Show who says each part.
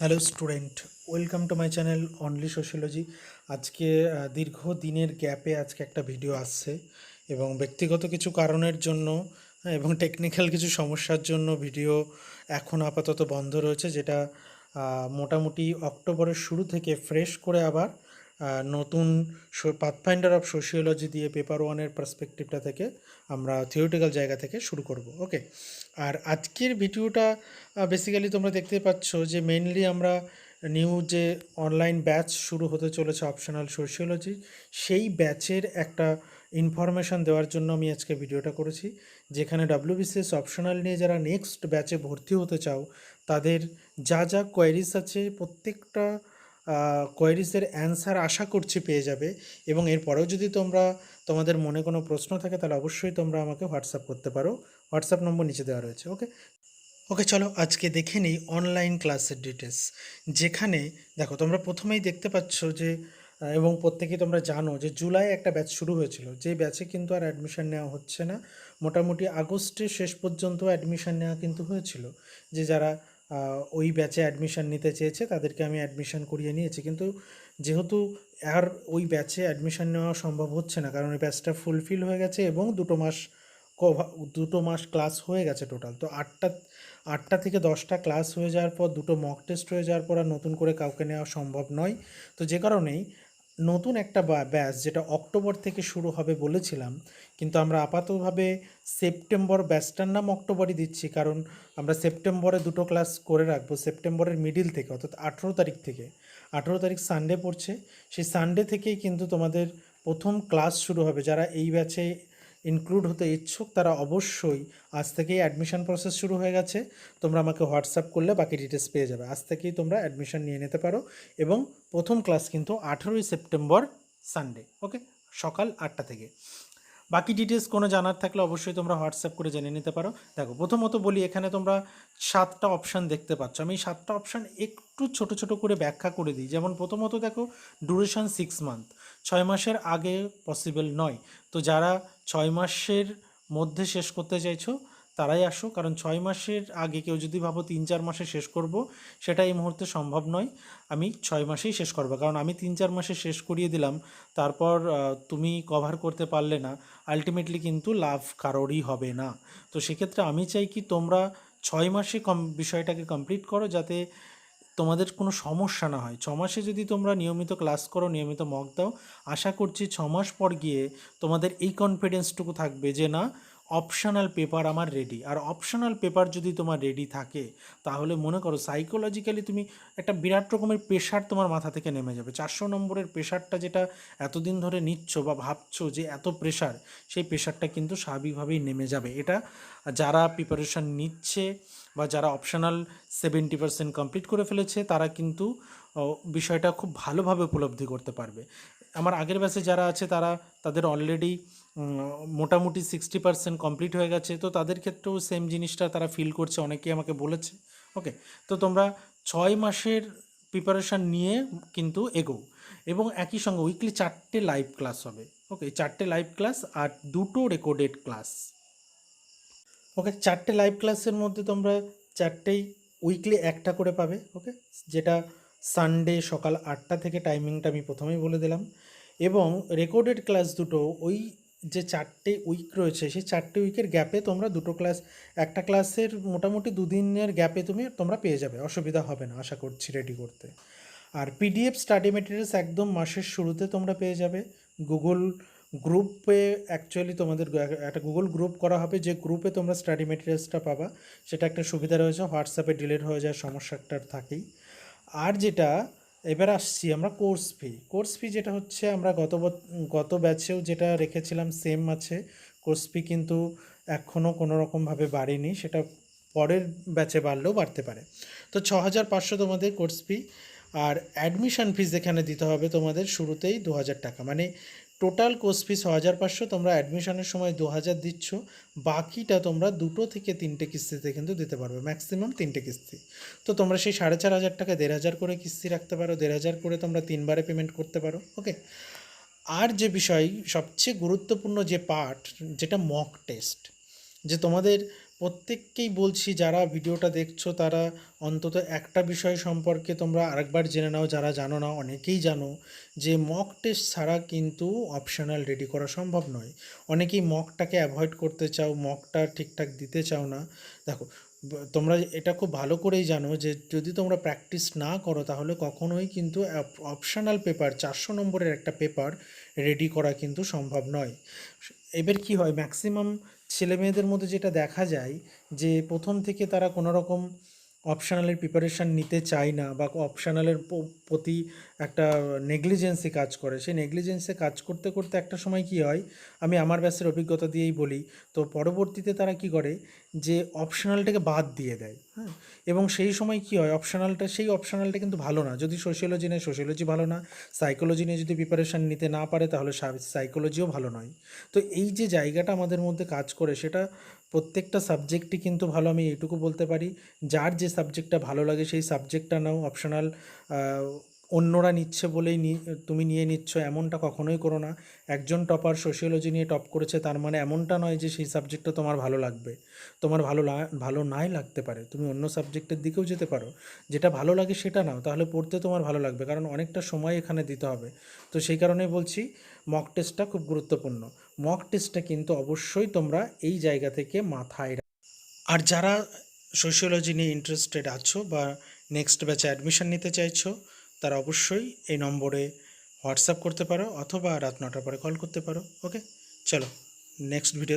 Speaker 1: Hello student, welcome to my channel only sociology. আজকে দীর্ঘ দিনের গ্যাপে আজকে একটা ভিডিও আসছে এবং ব্যক্তিগত কিছু কারণের জন্য এবং টেকনিক্যাল কিছু সমস্যার জন্য ভিডিও এখন আপাতত বন্ধ রয়েছে, যেটা মোটামুটি অক্টোবরের শুরু থেকে ফ্রেশ করে আবার নতুন পাথফাইন্ডার অফ সোশিওলজি দিয়ে পেপার ওয়ানের পার্সপেক্টিভটা থেকে আমরা থিওরিটিক্যাল জায়গা থেকে শুরু করব। ওকে, আর আজকের ভিডিওটা বেসিক্যালি তোমরা দেখতে পাচ্ছ যে মেইনলি আমরা নিউ যে অনলাইন ব্যাচ শুরু হতে চলেছে অপশনাল সোশিওলজি, সেই ব্যাচের একটা ইনফরমেশান দেওয়ার জন্য আমি আজকে ভিডিওটা করেছি। যেখানে WBCS অপশনাল নিয়ে যারা নেক্সট ব্যাচে ভর্তি হতে চাও তাদের যা যা কোয়ারিজ আছে প্রত্যেকটা কোয়ারিজের অ্যান্সার আশা করছি পেয়ে যাবে। এবং এরপরেও যদি তোমাদের মনে কোনো প্রশ্ন থাকে তাহলে অবশ্যই তোমরা আমাকে হোয়াটসঅ্যাপ করতে পারো। হোয়াটসঅ্যাপ নম্বর নিচে দেওয়া রয়েছে। ওকে ওকে চলো আজকে দেখে নিই অনলাইন ক্লাসের ডিটেলস। যেখানে দেখো তোমরা প্রথমেই দেখতে পাচ্ছ যে এবং প্রত্যেকেই তোমরা জানো যে জুলাই একটা ব্যাচ শুরু হয়েছিল, যে ব্যাচে কিন্তু আর অ্যাডমিশন নেওয়া হচ্ছে না। মোটামুটি আগস্টের শেষ পর্যন্ত অ্যাডমিশন নেওয়া কিন্তু হয়েছিল, যে যারা ওই ব্যাচে অ্যাডমিশন নিতে চেয়েছে তাদেরকে আমি অ্যাডমিশন করিয়ে নিয়েছি। কিন্তু যেহেতু আর ওই ব্যাচে অ্যাডমিশন নেওয়া সম্ভব হচ্ছে না, কারণ ওই ব্যাচটা ফুলফিল হয়ে গেছে এবং দুটো মাস ক্লাস হয়ে গেছে টোটাল। তো আটটা থেকে 10টা ক্লাস হয়ে যাওয়ার পর দুটো মক টেস্ট হয়ে যাওয়ার পর আর নতুন করে কাউকে নেওয়া সম্ভব নয়। তো যে কারণেই নতুন একটা ব্যাচ যেটা অক্টোবর থেকে শুরু হবে বলেছিলাম, কিন্তু আমরা আপাততভাবে সেপ্টেম্বর ব্যাচটার নাম অক্টোবরই দিচ্ছি, কারণ আমরা সেপ্টেম্বরে দুটো ক্লাস করে রাখবো। সেপ্টেম্বরের মিডিল থেকে অর্থাৎ 18 তারিখ থেকে, 18 তারিখ সানডে পড়ছে, সেই সানডে থেকেই কিন্তু তোমাদের প্রথম ক্লাস শুরু হবে। যারা এই ব্যাচে ইনক্লুড হতে ইচ্ছুক তারা অবশ্যই, আজ থেকেই অ্যাডমিশন প্রসেস শুরু হয়ে গেছে, তোমরা আমাকে হোয়াটসঅ্যাপ করলে বাকি ডিটেলস পেয়ে যাবে। আজ থেকেই তোমরা অ্যাডমিশন নিয়ে নিতে পারো এবং প্রথম ক্লাস কিন্তু 18ই সেপ্টেম্বর সানডে। ওকে, সকাল 8টা থেকে। বাকি ডিটেলস কোনো জানার থাকলে অবশ্যই তোমরা হোয়াটসঅ্যাপ করে জেনে নিতে পারো। দেখো প্রথমত বলি, এখানে তোমরা 7টা অপশান দেখতে পাচ্ছ। আমি 7টা অপশান একটু ছোট ছোট করে ব্যাখ্যা করে দিই। যেমন প্রথমত দেখো, ডিউরেশন 6 মান্থ, 6 মাসের আগে পসিবল নয়। তো যারা 6 মাসের মধ্যে শেষ করতে চাইছো তারাই আসো, কারণ 6 মাসের আগে কেউ যদি ভাবো 3-4 মাসে শেষ করব, সেটা এই মুহূর্তে সম্ভব নয়। আমি 6 মাসেই শেষ করবো, কারণ আমি 3-4 মাসে শেষ করিয়ে দিলাম, তারপর তুমি কভার করতে পারলে না, আলটিমেটলি কিন্তু লাভ কারোরই হবে না। তো সেক্ষেত্রে আমি চাই কি তোমরা 6 মাসে বিষয়টাকে কমপ্লিট করো, যাতে তোমাদের কোনো সমস্যা না হয়। 6 মাসে যদি তোমরা নিয়মিত ক্লাস করো, নিয়মিত মক দাও, আশা করছি 6 মাস পর গিয়ে তোমাদের এই কনফিডেন্সটুকু থাকবে যে না, অপশনাল পেপার আমার রেডি। আর অপশনাল পেপার যদি তোমার রেডি থাকে তাহলে মনে করো সাইকোলজিক্যালি তুমি একটা বিরাট রকমের প্রেশার তোমার মাথা থেকে নেমে যাবে। 400 নম্বরের প্রেশারটা যেটা এতদিন ধরে নিচ্ছ বা ভাবছো যে এত প্রেশার, সেই প্রেশারটা কিন্তু স্বাভাবিকভাবেই নেমে যাবে। এটা যারা প্রিপারেশান নিচ্ছে বা যারা অপশনাল 70% কমপ্লিট করে ফেলেছে তারা কিন্তু বিষয়টা খুব ভালোভাবে উপলব্ধি করতে পারবে। আমার আগের ব্যাচে যারা আছে তাদের অলরেডি মোটামুটি 60% কমপ্লিট হয়ে গেছে, তো তাদের ক্ষেত্রেও সেম জিনিসটা তারা ফিল করছে, অনেকেই আমাকে বলেছে। ওকে, তো তোমরা 6 মাসের প্রিপারেশান নিয়ে কিন্তু এগো। এবং একই সঙ্গে উইকলি 4টে লাইভ ক্লাস হবে। ওকে, 4টে লাইভ ক্লাস আর 2টো রেকর্ডেড ক্লাস। ওকে, 4টে লাইভ ক্লাসের মধ্যে তোমরা 4টেই উইকলি একটা করে পাবে। ওকে, যেটা সানডে সকাল 8টা থেকে, টাইমিংটা আমি প্রথমেই বলে দিলাম। এবং রেকর্ডেড ক্লাস দুটো, ওই যে 4টে উইক রয়েছে সেই 4টে উইকের গ্যাপে তোমরা দুটো ক্লাস, একটা ক্লাসের মোটামুটি 2 দিনের গ্যাপে তোমরা পেয়ে যাবে, অসুবিধা হবে না আশা করছি রেডি করতে। আর PDF স্টাডি মেটেরিয়ালস একদম মাসের শুরুতে তোমরা পেয়ে যাবে। গুগল গ্রুপে অ্যাকচুয়ালি তোমাদের একটা গুগল গ্রুপ করা হবে, যে গ্রুপে তোমরা স্টাডি মেটেরিয়ালসটা পাবা। সেটা একটা সুবিধা রয়েছে, হোয়াটসঅ্যাপে ডিলিট হয়ে যাওয়ার সমস্যাটা থাকেই। আর যেটা এবার আসছি আমরা কোর্স ফি যেটা হচ্ছে, আমরা গত ব্যাচেও যেটা রেখেছিলাম সেম আছে। কোর্স ফি কিন্তু এখনও কোনো রকমভাবে বাড়েনি, সেটা পরের ব্যাচে বাড়লেও বাড়তে পারে। তো 6,500 তোমাদের কোর্স ফি। আর অ্যাডমিশন ফিস এখানে দিতে হবে তোমাদের শুরুতেই 2,000 টাকা, মানে টোটাল কোর্স ফি 6,500, তোমরা অ্যাডমিশনের সময় 2,000 দিচ্ছ, বাকিটা তোমরা 2 থেকে 3টে কিস্তিতে কিন্তু দিতে পারবে, ম্যাক্সিমাম 3টে কিস্তি। তো তোমরা সেই 4,500 টাকা 1,500 করে কিস্তি রাখতে পারো, 1,500 করে তোমরা 3বারে পেমেন্ট করতে পারো। ওকে, আর যে বিষয় সবচেয়ে গুরুত্বপূর্ণ যে পার্ট, যেটা মক টেস্ট, যে তোমাদের প্রত্যেককেই বলছি, যারা ভিডিওটা দেখছো তারা অন্তত একটা বিষয় সম্পর্কে তোমরা আরেকবার জেনে নাও, যারা জানো না, অনেকেই জানো যে মক টেস্ট ছাড়া কিন্তু অপশনাল রেডি করা সম্ভব নয়। অনেকেই মকটাকে অ্যাভয়েড করতে চাও, মকটা ঠিকঠাক দিতে চাও না। দেখো, তোমরা এটা খুব ভালো করেই জানো যে যদি তোমরা প্র্যাকটিস না করো তাহলে কখনোই কিন্তু অপশনাল পেপার 400 নম্বরের একটা পেপার রেডি করা কিন্তু সম্ভব নয়। এবার কি হয়, ম্যাক্সিমাম ছেলেমেয়েদের মধ্যে যেটা দেখা যায় যে প্রথম থেকে তারা কোনো রকম অপশনালের প্রিপারেশান নিতে চায় না, বা অপশনালের প্রতি একটা নেগলিজেন্সি কাজ করে। সেই নেগলিজেন্সে কাজ করতে করতে একটা সময় কি হয়, আমি আমার ব্যাসের অভিজ্ঞতা দিয়েই বলি, তো পরবর্তীতে তারা কি করে যে অপশনালটাকে বাদ দিয়ে দেয়। হ্যাঁ, এবং সেই সময় কি হয়, সেই অপশনালটা কিন্তু ভালো না। যদি সোশিওলজি নেয়, সোশিওলজি ভালো না। সাইকোলজি নিয়ে যদি প্রিপারেশান নিতে না পারে তাহলে সাইকোলজিও ভালো নয়। তো এই যে জায়গাটা আমাদের মধ্যে কাজ করে, সেটা প্রত্যেকটা সাবজেক্টই কিন্তু ভালো। আমি এইটুকু বলতে পারি, যার যে সাবজেক্টটা ভালো লাগে সেই সাবজেক্টটা নাও। অপশনাল অন্যরা নিচ্ছে বলেই তুমি নিয়ে নিচ্ছ এমনটা কখনোই করো না। একজন টপার সোশিওলজি নিয়ে টপ করেছে তার মানে এমনটা নয় যে সেই সাবজেক্টটা তোমার ভালো লাগবে। তোমার ভালো নাই লাগতে পারে, তুমি অন্য সাবজেক্টের দিকেও যেতে পারো। যেটা ভালো লাগে সেটা নাও, তাহলে পড়তে তোমার ভালো লাগবে, কারণ অনেকটা সময় এখানে দিতে হবে। তো সেই কারণেই বলছি মক টেস্টটা খুব গুরুত্বপূর্ণ। মক টেস্টটা কিন্তু অবশ্যই তোমরা এই জায়গা থেকে মাথায় আর যারা সোশিওলজি নিয়ে ইন্টারেস্টেড আছো বা নেক্সট ব্যাচে অ্যাডমিশন নিতে চাইছো, তারা অবশ্যই এই নম্বরে হোয়াটসঅ্যাপ করতে পারো অথবা রাত 9টার পরে কল করতে পারো। ওকে, চলো নেক্সট ভিডিও